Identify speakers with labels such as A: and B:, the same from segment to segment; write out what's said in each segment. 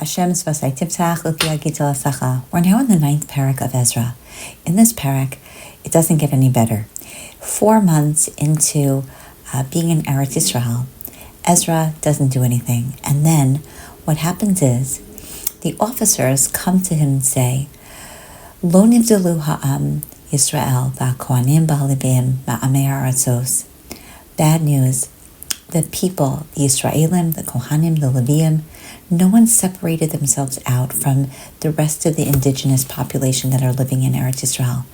A: Hashem's Vasai Tiptach Upi Agital Asacha. We're now in the 9th parak of Ezra. In this parak, it doesn't get any better. 4 months into being in Eretz Yisrael, Ezra doesn't do anything. And then what happens is the officers come to him and say, Lo nivdalu ha'am Yisrael va'kohanim ba'alibim ma'amei ha'aratzos. Bad news. The people, the Yisraelim, the Kohanim, the Leviim, no one separated themselves out from the rest of the indigenous population that are living in Eretz Yisrael.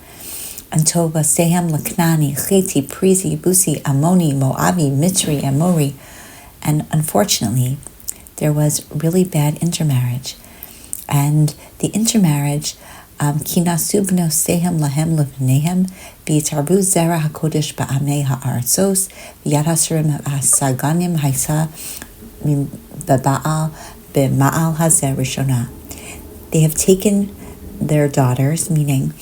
A: Until Vasehem, Laknani, Chiti, Prizi, Busi, Ammoni, Moabi, Mitri, Amori. And unfortunately, there was really bad intermarriage. And the intermarriage, Kinasu b'nosehem lahem levnehem, v'yitarbu zera hakodesh ba'amei ha'aratzos, v'yad hasurim ha'saganim haisa b'ba'al hazeh rishona. They have taken their daughters, meaning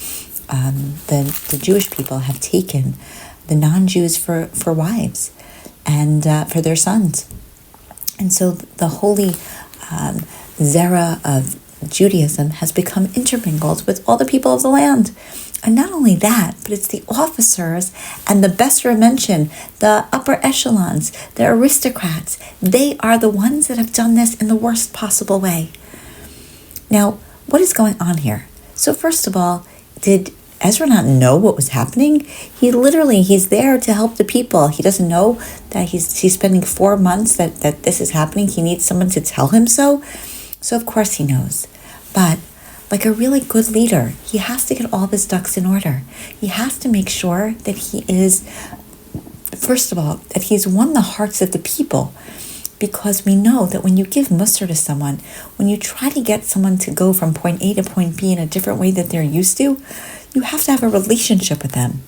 A: the Jewish people have taken the non-Jews for wives and for their sons. And so the holy zera of Judaism has become intermingled with all the people of the land. And not only that, but it's the officers and the Besra mentioned, the upper echelons, the aristocrats. They are the ones that have done this in the worst possible way. Now, what is going on here? So first of all, did Ezra not know what was happening? He's there to help the people. He doesn't know that he's spending 4 months that this is happening. He needs someone to tell him so. So of course he knows. But like a really good leader, he has to get all of his ducks in order. He has to make sure that he is, first of all, that he's won the hearts of the people. Because we know that when you give musar to someone, when you try to get someone to go from point A to point B in a different way that they're used to, you have to have a relationship with them.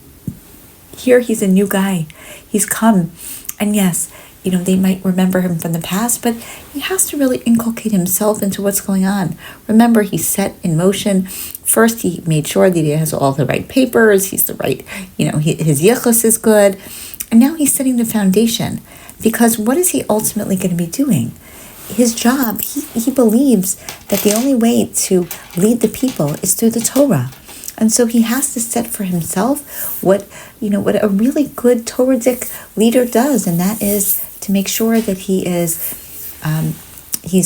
A: Here he's a new guy. He's come. And yes, they might remember him from the past, but he has to really inculcate himself into what's going on. Remember, he's set in motion. First, he made sure that he has all the right papers. He's the right, his yichus is good. And now he's setting the foundation. Because what is he ultimately going to be doing? His job, he believes that the only way to lead the people is through the Torah. And so he has to set for himself what a really good Torahic leader does, and that is to make sure that he's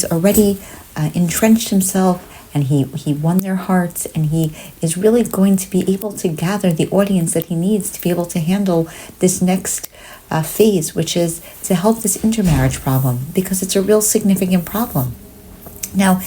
A: already entrenched himself, and he won their hearts, and he is really going to be able to gather the audience that he needs to be able to handle this next phase, which is to help this intermarriage problem, because it's a real significant problem. Now,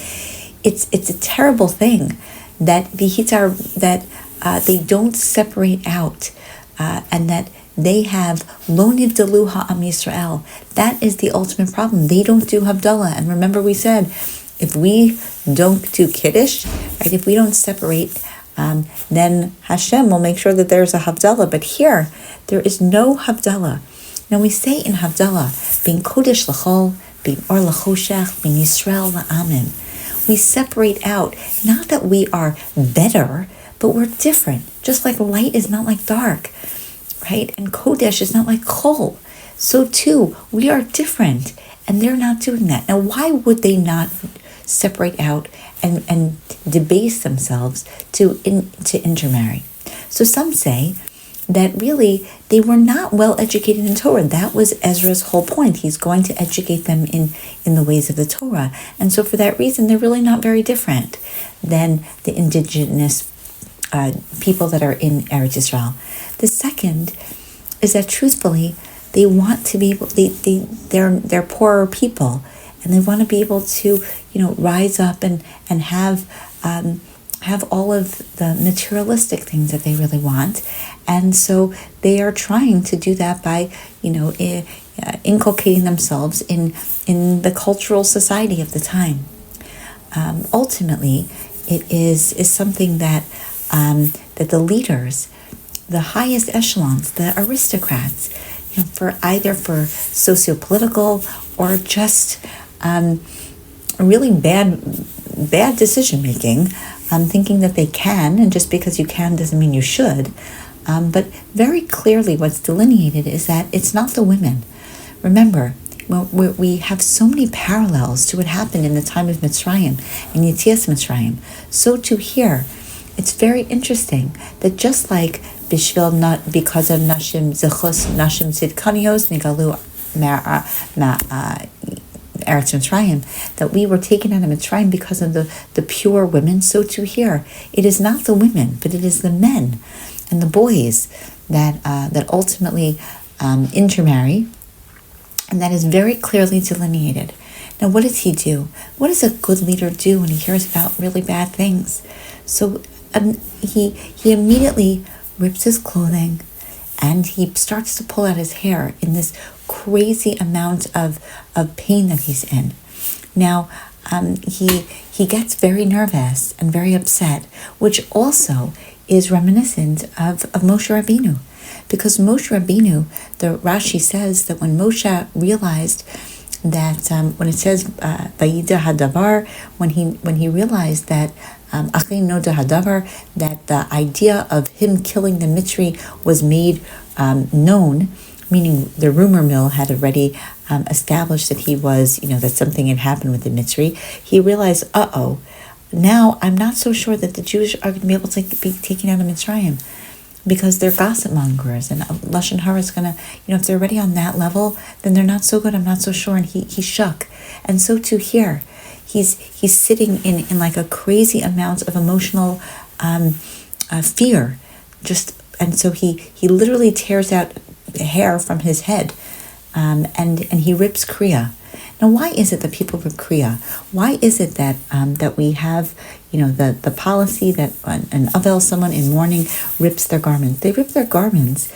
A: it's a terrible thing that they don't separate out, and that they have lo nivdalu ha'am Yisrael. That is the ultimate problem. They don't do Havdalah. And remember we said, if we don't do Kiddush, right, if we don't separate, then Hashem will make sure that there's a Havdalah. But here, there is no Havdalah. Now we say in Havdalah, bin Kodesh l'chol, bin or l'choshech, bin Yisrael la'amim. We separate out, not that we are better, but we're different. Just like light is not like dark, right? And Kodesh is not like Chol. So too, we are different, and they're not doing that. Now, why would they not separate out and debase themselves to intermarry? So some say that really they were not well educated in Torah. That was Ezra's whole point. He's going to educate them in the ways of the Torah. And so for that reason, they're really not very different than the indigenous people that are in Eretz Yisrael. The second is that truthfully, they want to be able, they're poorer people, and they want to be able to, rise up and have all of the materialistic things that they really want. And so they are trying to do that by, inculcating themselves in the cultural society of the time. Ultimately, it is something that the leaders, the highest echelons, the aristocrats, for socio-political or just really bad decision making, thinking that they can, and just because you can doesn't mean you should. But very clearly what's delineated is that it's not the women. Remember, we have so many parallels to what happened in the time of Mitzrayim and Yetzias Mitzrayim. So too here, it's very interesting that just like because of Nashim Zechus, Nashim Tzidkanios, Nigalu Eretz Mitzrayim, that we were taken out of Mitzrayim because of the pure women, so too here. It is not the women, but it is the men and the boys that ultimately intermarry, and that is very clearly delineated. Now, what does he do? What does a good leader do when he hears about really bad things? So he immediately rips his clothing, and he starts to pull out his hair in this crazy amount of pain that he's in. Now, he gets very nervous and very upset, which also is reminiscent of Moshe Rabbeinu. Because Moshe Rabbeinu, the Rashi says that when Moshe realized that, when it says Vayida Hadavar, when he realized that Achei Noda Hadavar, that the idea of him killing the Mitzri was made known, meaning the rumor mill had already established that he was, that something had happened with the Mitzri, he realized, now I'm not so sure that the Jews are going to be able to be taken out of Mitzrayim, because they're gossip mongers, and Lashon Hara is going to, if they're already on that level, then they're not so good, I'm not so sure, and he shook. And so too here, he's sitting in like a crazy amount of emotional fear, and so he literally tears out hair from his head, and he rips Kriya. Now, why is it that people rip Kriya? Why is it that we have, the policy that an Avel, someone in mourning, rips their garments? They rip their garments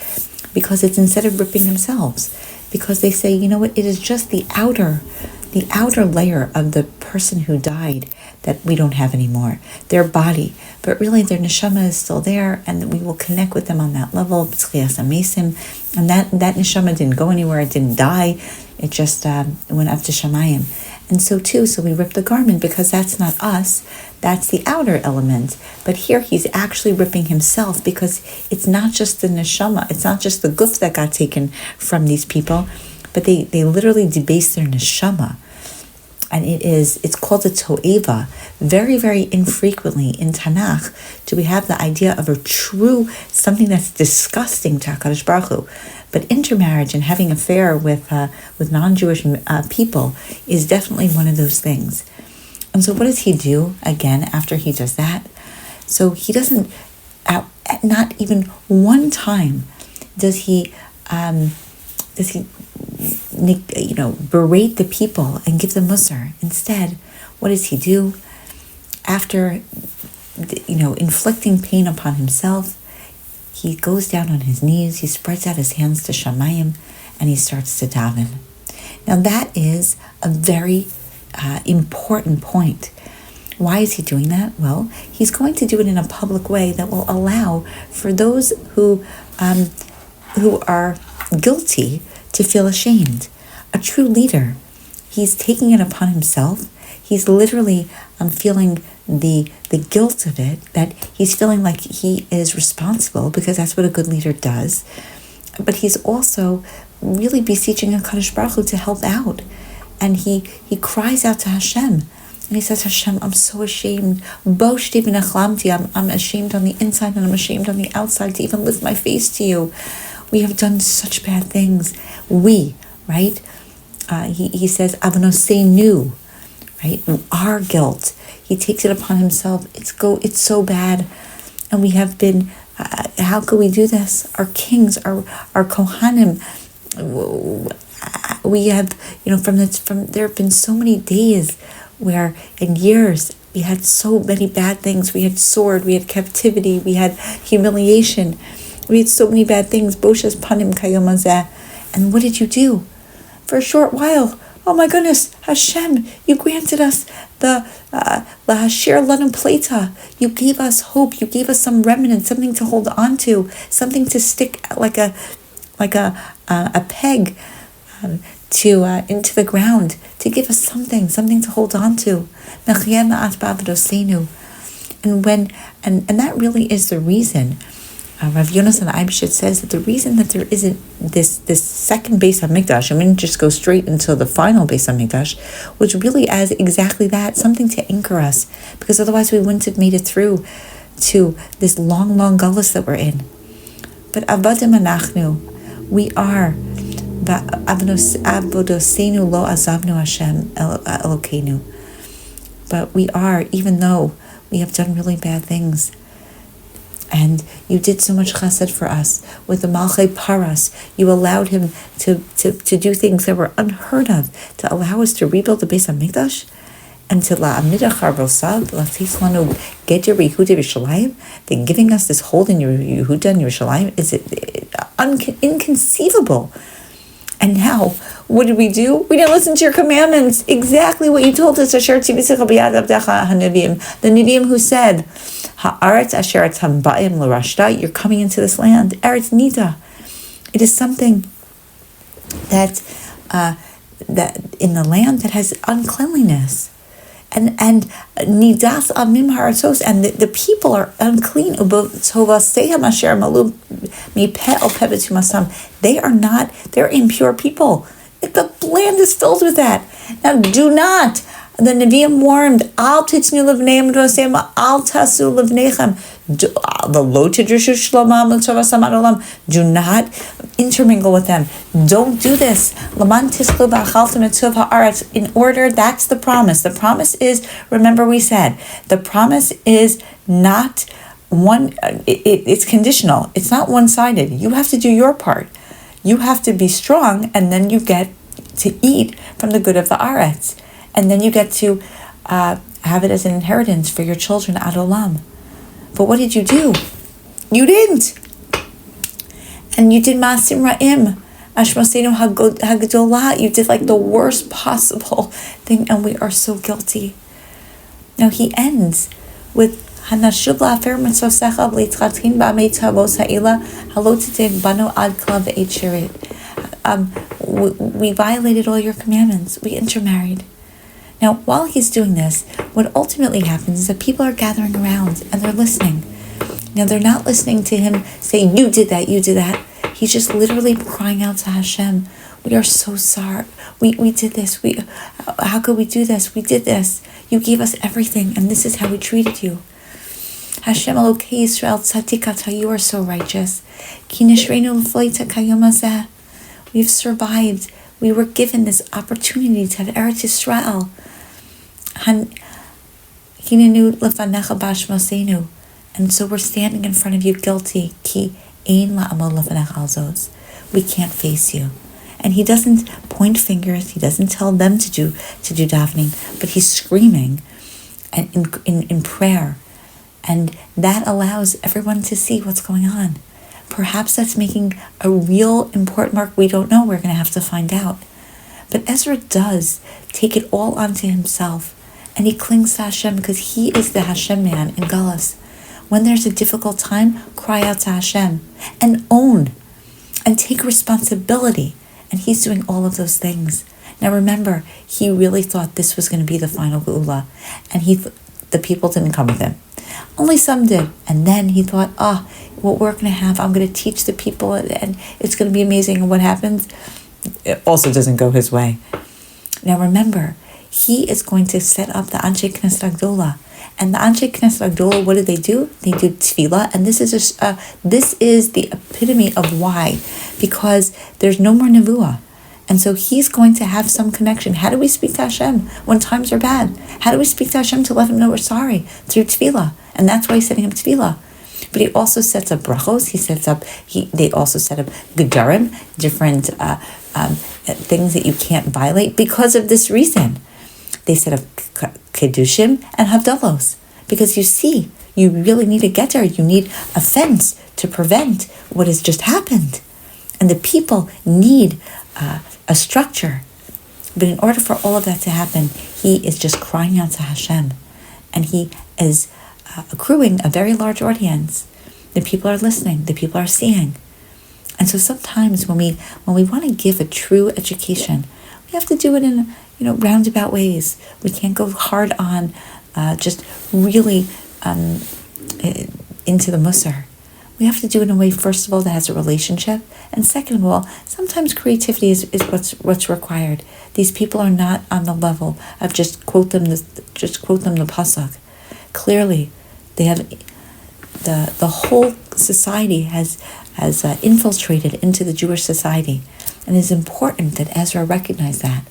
A: because it's instead of ripping themselves, because they say, it is just the outer layer of the person who died that we don't have anymore, their body, but really their neshama is still there, and that we will connect with them on that level, and that neshama didn't go anywhere, it didn't die, it just went up to Shamayim. And so we rip the garment because that's not us, that's the outer element. But here he's actually ripping himself, because it's not just the neshama, it's not just the guf that got taken from these people, but they literally debase their neshama. And it's called a to'eva. Very, very infrequently in Tanakh do we have the idea of a true, something that's disgusting to HaKadosh Baruch Hu. But intermarriage and having affair with non-Jewish people is definitely one of those things. And so what does he do, again, after he does that? So he doesn't, not even one time does he berate the people and give them musar. Instead, what does he do? After, inflicting pain upon himself, he goes down on his knees, he spreads out his hands to Shamayim, and he starts to daven. Now that is a very important point. Why is he doing that? Well, he's going to do it in a public way that will allow for those who are guilty to feel ashamed. A true leader, he's taking it upon himself. He's literally feeling the guilt of it, that he's feeling like he is responsible, because that's what a good leader does. But he's also really beseeching HaKadosh Baruch Hu to help out. And he cries out to Hashem. And he says, Hashem, I'm so ashamed. I'm ashamed on the inside, and I'm ashamed on the outside to even lift my face to you. We have done such bad things. Right? He says, Avonosenu, right? Our guilt. He takes it upon himself. It's so bad. And we have been, how could we do this? Our kings, our Kohanim, we have, there have been so many days where in years we had so many bad things. We had sword, we had captivity, we had humiliation. We had so many bad things. Boshes panim kayom hazeh. And what did you do? For a short while, oh my goodness, Hashem, you granted us the lahashir lanu pleta. You gave us hope. You gave us some remnant, something to hold on to, something to stick like a peg into the ground, to give us something to hold on to. And that really is the reason Rav Yonasan Eibeshit says that the reason that there isn't this second Beis HaMikdash, and we didn't just go straight until the final Beis HaMikdash, was really as exactly that, something to anchor us, because otherwise we wouldn't have made it through to this long, long gullus that we're in. But Avadim Anachnu, we are. Avodosenu lo azavnu Hashem Elokeinu. But we are, even though we have done really bad things. And you did so much chesed for us. With the Malchei Paras, you allowed him to do things that were unheard of, to allow us to rebuild the Beis HaMikdash, and to la'amid acharvosav, la'tis lanu geter Yehuda Yerushalayim, then giving us this hold in Yehuda and Yerushalayim is inconceivable. And now, what did we do? We didn't listen to your commandments. Exactly what you told us. The Nevi'im who said, Ha'aretz asher atam ba'im l'rashta, you're coming into this land. Eretz nida. It is something that in the land that has uncleanliness. And nidas amim haratzos, and the people are unclean. They are not. They're impure people. The land is filled with that. Now, do not. The Nevi'im warned, Al titnu levneim v'osem, al tasu levnechem. The lo tidrishu shlomam l'tovasam adolam. Do not intermingle with them. Don't do this. Laman tisklu b'achaltem etzuv ha'aretz. In order, that's the promise. The promise is, remember we said, the promise is not one, it's conditional. It's not one-sided. You have to do your part. You have to be strong, and then you get to eat from the good of the aretz. And then you get to have it as an inheritance for your children ad olam. But what did you do? You didn't. And you did masim ra'im. Ashmosenu hagdolah. You did like the worst possible thing, and we are so guilty. Now he ends with Hanashub la'afer mitzosecha v'litzchatzin ba'amei tavos ha'ila halotidin banu ad klav v'eit shirit. We violated all your commandments. We intermarried. Now, while he's doing this, what ultimately happens is that people are gathering around and they're listening. Now, they're not listening to him saying, you did that, you did that. He's just literally crying out to Hashem, we are so sorry. We did this. How could we do this? We did this. You gave us everything, and this is how we treated you. Hashem Elokei Yisrael Tzadikata, you are so righteous. Ki nishreinu l'floita kayom hazeh. We've survived. We were given this opportunity to have Eretz Yisrael. And so we're standing in front of you guilty. Ki ein la'amod lefanecha al zos. We can't face you. And he doesn't point fingers. He doesn't tell them to do davening, but he's screaming and in prayer. And that allows everyone to see what's going on. Perhaps that's making a real important mark. We don't know. We're going to have to find out. But Ezra does take it all onto himself. And he clings to Hashem because he is the Hashem man in Galus. When there's a difficult time, cry out to Hashem and own and take responsibility. And he's doing all of those things. Now remember, he really thought this was going to be the final Geula. And the people didn't come with him. Only some did. And then he thought, what we're going to have, I'm going to teach the people and it's going to be amazing. And what happens? It also doesn't go his way. Now remember, he is going to set up the Anshe Knesset Agdola. And the Anshe Knesset Agdola, what do? They do tefillah. And this is the epitome of why. Because there's no more nevuah. And so he's going to have some connection. How do we speak to Hashem when times are bad? How do we speak to Hashem to let him know we're sorry? Through tefillah. And that's why he's setting up tefillah. But he also sets up brachos. They also set up gedarim, different things that you can't violate because of this reason. They set up kedushim and havdalos because you really need a getter. You need a fence to prevent what has just happened, and the people need a structure. But in order for all of that to happen, he is just crying out to Hashem, and he is accruing a very large audience. The people are listening. The people are seeing. And so sometimes when we want to give a true education, we have to do it in roundabout ways. We can't go hard on just really into the musar. we have to do it in a way, first of all, that has a relationship. And second of all, sometimes creativity is what's required. These people are not on the level of just quote them the pasuk. Clearly, they have the whole society has infiltrated into the Jewish society, and it's important that Ezra recognize that.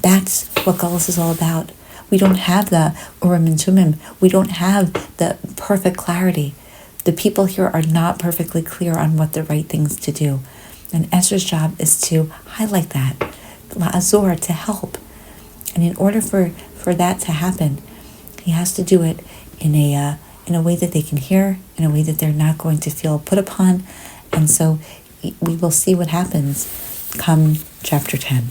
A: That's what Galus is all about. We don't have the Urim and Tumim. We don't have the perfect clarity. The people here are not perfectly clear on what the right things to do. And Ezra's job is to highlight that, la'azor, to help. And in order for that to happen, he has to do it in a way that they can hear, in a way that they're not going to feel put upon. And so we will see what happens come chapter 10.